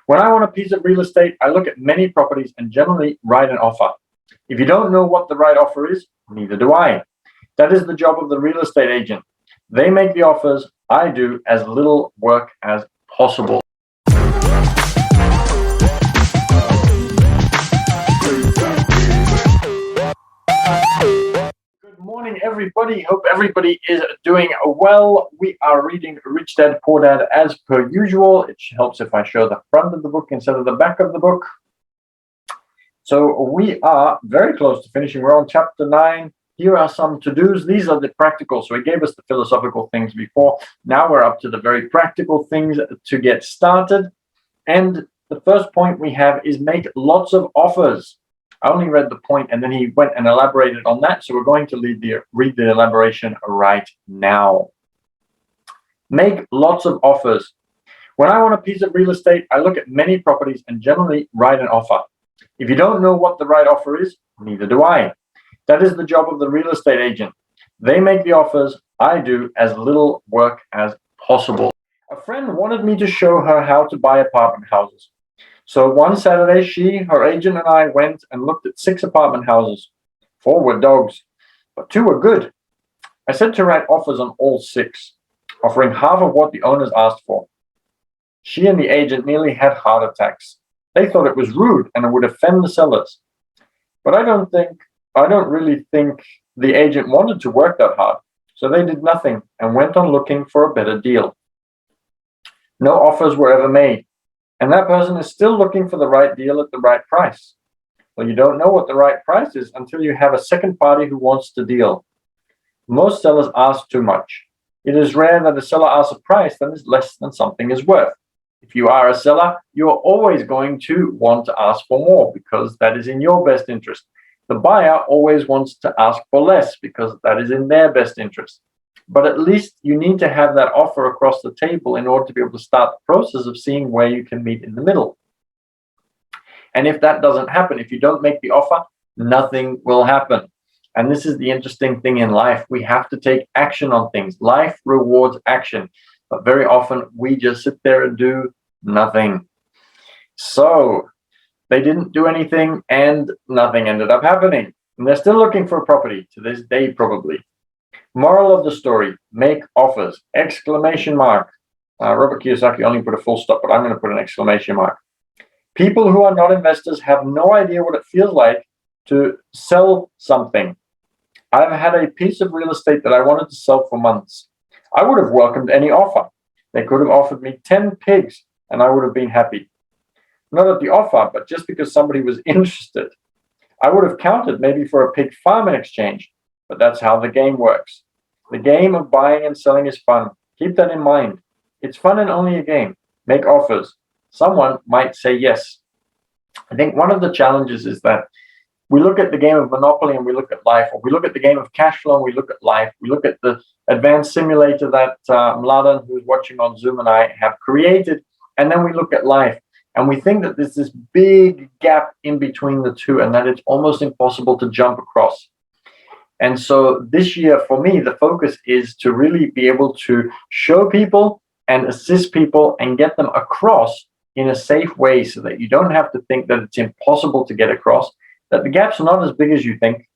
When I want a piece of real estate, I look at many properties and generally write an offer. If you don't know what the right offer is, neither do I. That is the job of the real estate agent. They make the offers. I do as little work as possible. Good morning, everybody. Hope everybody is doing well. We are reading Rich Dad, Poor Dad as per usual. It helps if I show the front of the book instead of the back of the book. So we are very close to finishing. We're on chapter 9. Here are some to-dos. These are the practical. So he gave us the philosophical things before. Now we're up to the very practical things to get started. And the first point we have is make lots of offers. I only read the point and then he went and elaborated on that. So we're going to read the elaboration right now. Make lots of offers. When I want a piece of real estate, I look at many properties and generally write an offer. If you don't know what the right offer is, neither do I. That is the job of the real estate agent. They make the offers. I do as little work as possible. A friend wanted me to show her how to buy apartment houses. So one Saturday, her agent and I went and looked at 6 apartment houses. 4 were dogs, but 2 were good. I said to write offers on all 6, offering half of what the owners asked for. She and the agent nearly had heart attacks. They thought it was rude and it would offend the sellers. But I don't really think the agent wanted to work that hard. So they did nothing and went on looking for a better deal. No offers were ever made. And that person is still looking for the right deal at the right price. Well, you don't know what the right price is until you have a second party who wants to deal. Most sellers ask too much. It is rare that a seller asks a price that is less than something is worth. If you are a seller, you are always going to want to ask for more because that is in your best interest. The buyer always wants to ask for less because that is in their best interest. But at least you need to have that offer across the table in order to be able to start the process of seeing where you can meet in the middle. And if that doesn't happen, if you don't make the offer, nothing will happen. And this is the interesting thing in life. We have to take action on things. Life rewards action. But very often we just sit there and do nothing. So they didn't do anything and nothing ended up happening. And they're still looking for a property to this day, probably. Moral of the story, make offers, exclamation mark. Robert Kiyosaki only put a full stop, but I'm going to put an exclamation mark. People who are not investors have no idea what it feels like to sell something. I've had a piece of real estate that I wanted to sell for months. I would have welcomed any offer. They could have offered me 10 pigs and I would have been happy. Not at the offer, but just because somebody was interested. I would have counted maybe for a pig farm in exchange, but that's how the game works. The game of buying and selling is fun. Keep that in mind. It's fun and only a game. Make offers. Someone might say yes. I think one of the challenges is that we look at the game of Monopoly and we look at life, or we look at the game of Cashflow and we look at life. We look at the advanced simulator that Mladen, who's watching on Zoom, and I have created, and then we look at life. And we think that there's this big gap in between the two and that it's almost impossible to jump across. And so this year, for me, the focus is to really be able to show people and assist people and get them across in a safe way so that you don't have to think that it's impossible to get across, that the gap's not as big as you think,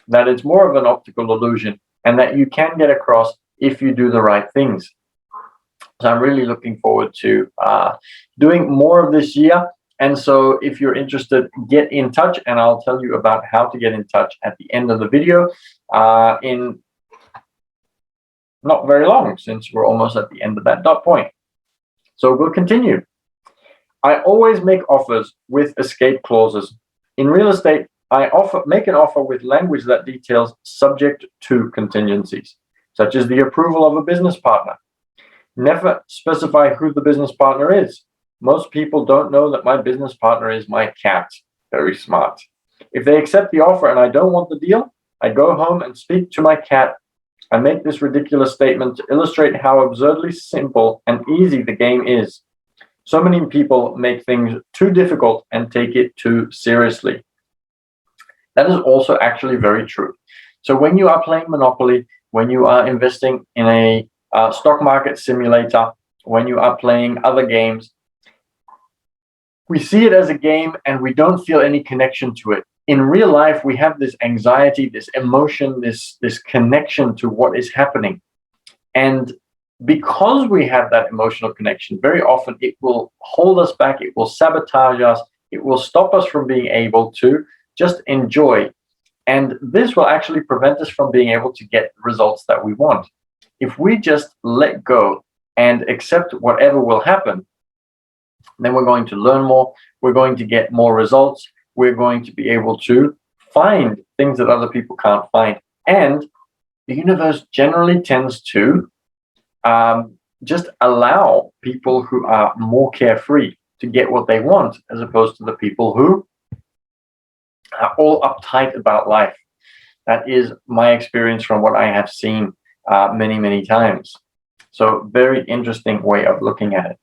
that it's more of an optical illusion, and that you can get across if you do the right things. So I'm really looking forward to doing more of this year. And so if you're interested, get in touch, and I'll tell you about how to get in touch at the end of the video in not very long, since we're almost at the end of that dot point. So we'll continue. I always make offers with escape clauses. In real estate, I make an offer with language that details subject to contingencies, such as the approval of a business partner. Never specify who the business partner is. Most people don't know that my business partner is my cat. Very smart. If they accept the offer and I don't want the deal, I go home and speak to my cat. I make this ridiculous statement to illustrate how absurdly simple and easy the game is. So many people make things too difficult and take it too seriously. That is also actually very true. So when you are playing Monopoly, when you are investing in a stock market simulator, when you are playing other games, we see it as a game and we don't feel any connection to it. In real life, we have this anxiety, this emotion, this connection to what is happening. And because we have that emotional connection, very often it will hold us back, it will sabotage us, it will stop us from being able to just enjoy. And this will actually prevent us from being able to get results that we want. If we just let go and accept whatever will happen, then we're going to learn more, we're going to get more results, we're going to be able to find things that other people can't find. And the universe generally tends to just allow people who are more carefree to get what they want, as opposed to the people who are all uptight about life. That is my experience from what I have seen many, many times. So very interesting way of looking at it.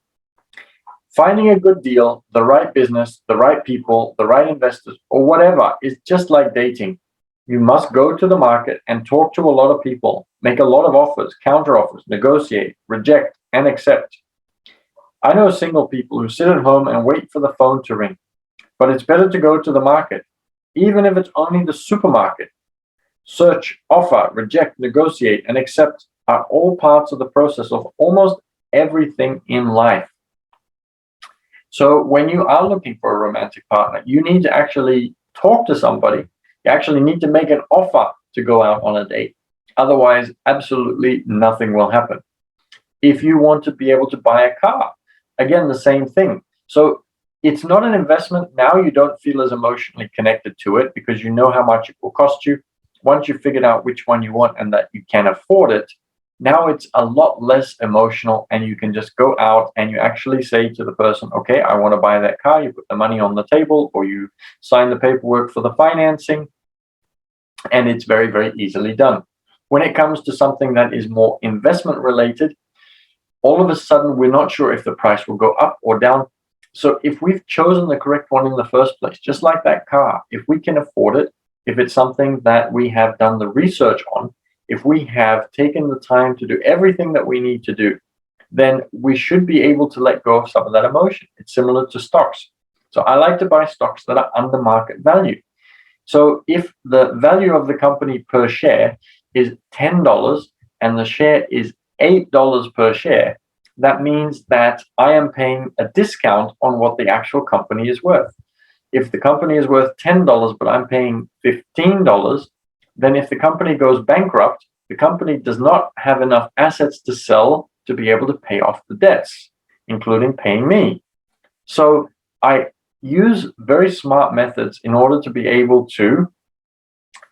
Finding a good deal, the right business, the right people, the right investors, or whatever is just like dating. You must go to the market and talk to a lot of people, make a lot of offers, counter offers, negotiate, reject, and accept. I know single people who sit at home and wait for the phone to ring, but it's better to go to the market, even if it's only the supermarket. Search, offer, reject, negotiate, and accept are all parts of the process of almost everything in life. So when you are looking for a romantic partner, you need to actually talk to somebody. You actually need to make an offer to go out on a date. Otherwise, absolutely nothing will happen. If you want to be able to buy a car, again, the same thing. So it's not an investment. Now you don't feel as emotionally connected to it because you know how much it will cost you. Once you've figured out which one you want and that you can afford it, now it's a lot less emotional, and you can just go out and you actually say to the person, okay, I want to buy that car. You put the money on the table, or you sign the paperwork for the financing, and it's very, very easily done. When it comes to something that is more investment related, all of a sudden we're not sure if the price will go up or down. So if we've chosen the correct one in the first place, just like that car, if we can afford it, if it's something that we have done the research on, if we have taken the time to do everything that we need to do, then we should be able to let go of some of that emotion. It's similar to stocks. So I like to buy stocks that are under market value. So if the value of the company per share is $10 and the share is $8 per share, that means that I am paying a discount on what the actual company is worth. If the company is worth $10, but I'm paying $15, then if the company goes bankrupt, the company does not have enough assets to sell to be able to pay off the debts, including paying me. So I use very smart methods in order to be able to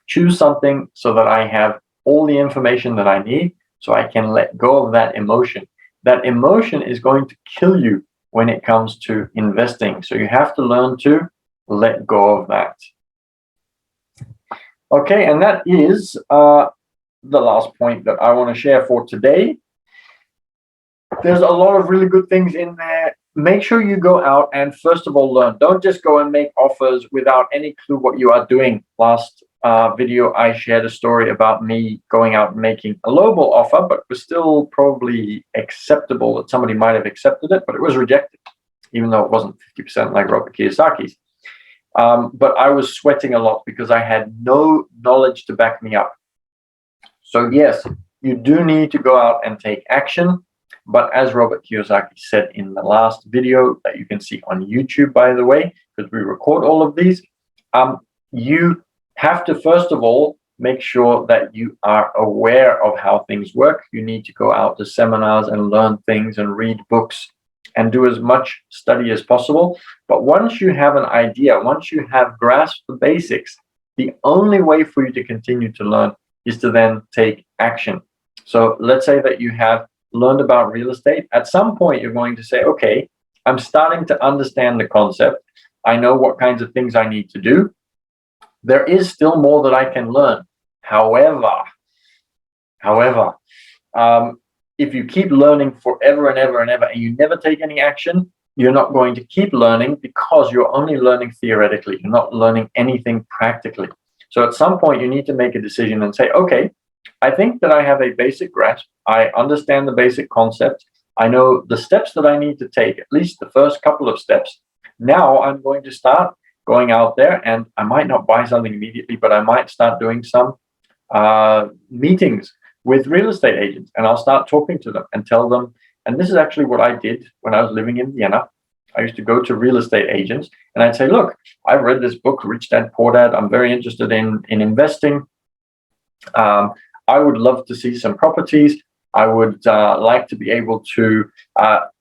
choose something so that I have all the information that I need, so I can let go of that emotion. That emotion is going to kill you when it comes to investing. So you have to learn to let go of that. Okay, and that is the last point that I want to share for today. There's a lot of really good things in there. Make sure you go out and first of all learn. Don't just go and make offers without any clue what you are doing. Last video, I shared a story about me going out and making a lowball offer, but it was still probably acceptable, that somebody might have accepted it, but it was rejected, even though it wasn't 50% like Robert Kiyosaki's. But I was sweating a lot because I had no knowledge to back me up. So yes, you do need to go out and take action. But as Robert Kiyosaki said in the last video that you can see on YouTube, by the way, because we record all of these, you have to first of all make sure that you are aware of how things work. You need to go out to seminars and learn things and read books and do as much study as possible. But once you have an idea, once you have grasped the basics, the only way for you to continue to learn is to then take action. So let's say that you have learned about real estate. At some point, you're going to say, okay, I'm starting to understand the concept. I know what kinds of things I need to do. There is still more that I can learn. However, if you keep learning forever and ever and ever, and you never take any action, you're not going to keep learning because you're only learning theoretically. You're not learning anything practically. So at some point, you need to make a decision and say, okay, I think that I have a basic grasp. I understand the basic concept. I know the steps that I need to take, at least the first couple of steps. Now I'm going to start going out there, and I might not buy something immediately, but I might start doing some meetings with real estate agents, and I'll start talking to them and tell them. And this is actually what I did when I was living in Vienna. I used to go to real estate agents and I'd say, look, I've read this book, Rich Dad Poor Dad. I'm very interested in investing. I would love to see some properties. I would like to be able to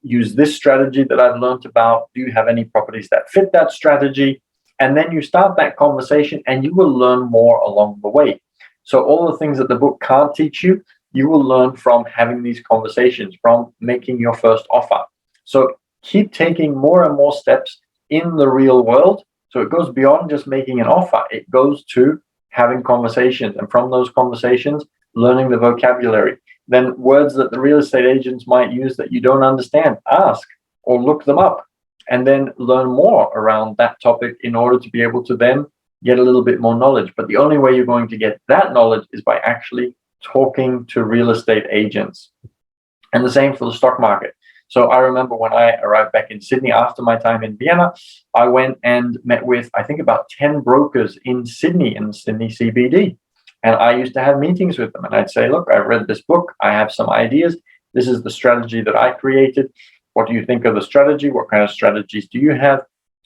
use this strategy that I've learned about. Do you have any properties that fit that strategy? And then you start that conversation and you will learn more along the way. So all the things that the book can't teach you, you will learn from having these conversations, from making your first offer. So keep taking more and more steps in the real world. So it goes beyond just making an offer. It goes to having conversations, and from those conversations, learning the vocabulary. Then words that the real estate agents might use that you don't understand, ask or look them up, and then learn more around that topic in order to be able to then get a little bit more knowledge. But the only way you're going to get that knowledge is by actually talking to real estate agents. And the same for the stock market. So I remember when I arrived back in Sydney after my time in Vienna, I went and met with, I think, about 10 brokers in Sydney CBD. And I used to have meetings with them. And I'd say, look, I've read this book. I have some ideas. This is the strategy that I created. What do you think of the strategy? What kind of strategies do you have?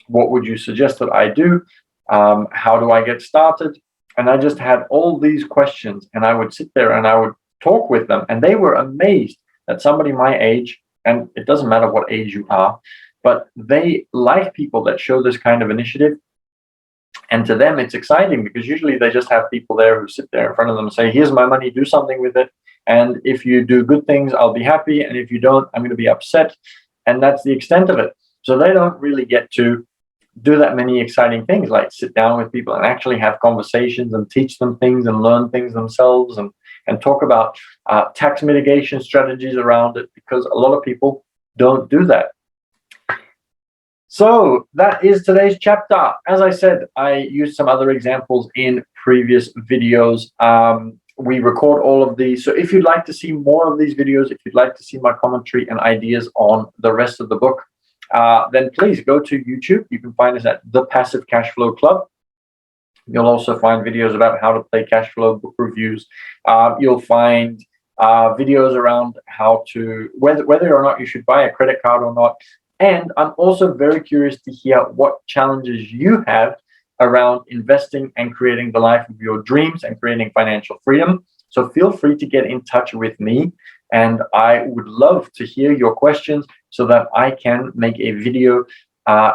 What would you suggest that I do? How do I get started? And I just had all these questions. And I would sit there and I would talk with them. And they were amazed that somebody my age, and it doesn't matter what age you are, but they like people that show this kind of initiative. And to them, it's exciting because usually they just have people there who sit there in front of them and say, here's my money, do something with it. And if you do good things, I'll be happy. And if you don't, I'm going to be upset. And that's the extent of it. So they don't really get to do that many exciting things, like sit down with people and actually have conversations and teach them things and learn things themselves, and talk about tax mitigation strategies around it, because a lot of people don't do that. So that is today's chapter. As I said, I used some other examples in previous videos. We record all of these. So if you'd like to see more of these videos, if you'd like to see my commentary and ideas on the rest of the book, then please go to YouTube. You can find us at The Passive Cashflow Club. You'll also find videos about how to play cash flow, book reviews. You'll find videos around how to, whether or not you should buy a credit card or not. And I'm also very curious to hear what challenges you have around investing and creating the life of your dreams and creating financial freedom. So feel free to get in touch with me. And I would love to hear your questions so that I can make a video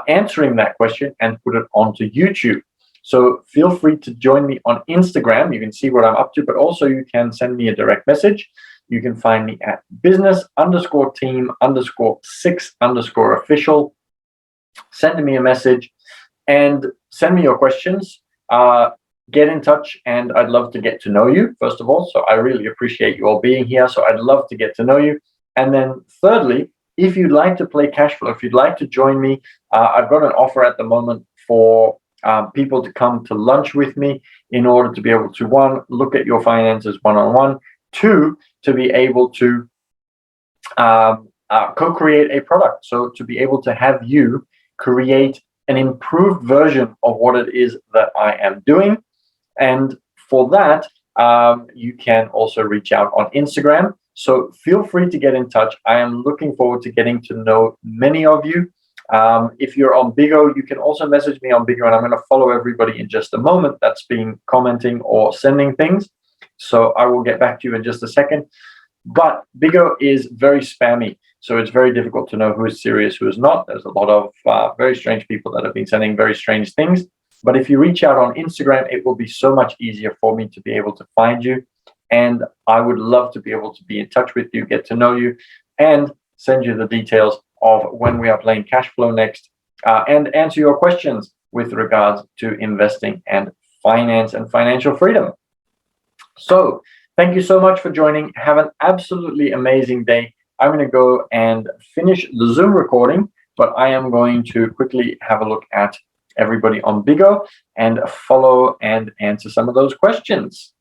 answering that question and put it onto YouTube. So feel free to join me on Instagram. You can see what I'm up to, but also you can send me a direct message. You can find me at business_team_6_official. Send me a message and send me your questions. Get in touch, and I'd love to get to know you, first of all. So I really appreciate you all being here. So I'd love to get to know you. And then thirdly, if you'd like to play cash flow, if you'd like to join me, I've got an offer at the moment for people to come to lunch with me in order to be able to, one, look at your finances one-on-one, two, to be able to co-create a product. So to be able to have you create an improved version of what it is that I am doing. And for that, you can also reach out on Instagram. So feel free to get in touch. I am looking forward to getting to know many of you. If you're on Bigo, you can also message me on Bigo, and I'm going to follow everybody in just a moment that's been commenting or sending things. So I will get back to you in just a second. But Bigo is very spammy, so it's very difficult to know who is serious, who is not. There's a lot of very strange people that have been sending very strange things. But if you reach out on Instagram, it will be so much easier for me to be able to find you. And I would love to be able to be in touch with you, get to know you, and send you the details of when we are playing cash flow next, and answer your questions with regards to investing and finance and financial freedom. So thank you so much for joining. Have an absolutely amazing day. I'm going to go and finish the Zoom recording, but I am going to quickly have a look at everybody on Bigo and follow and answer some of those questions.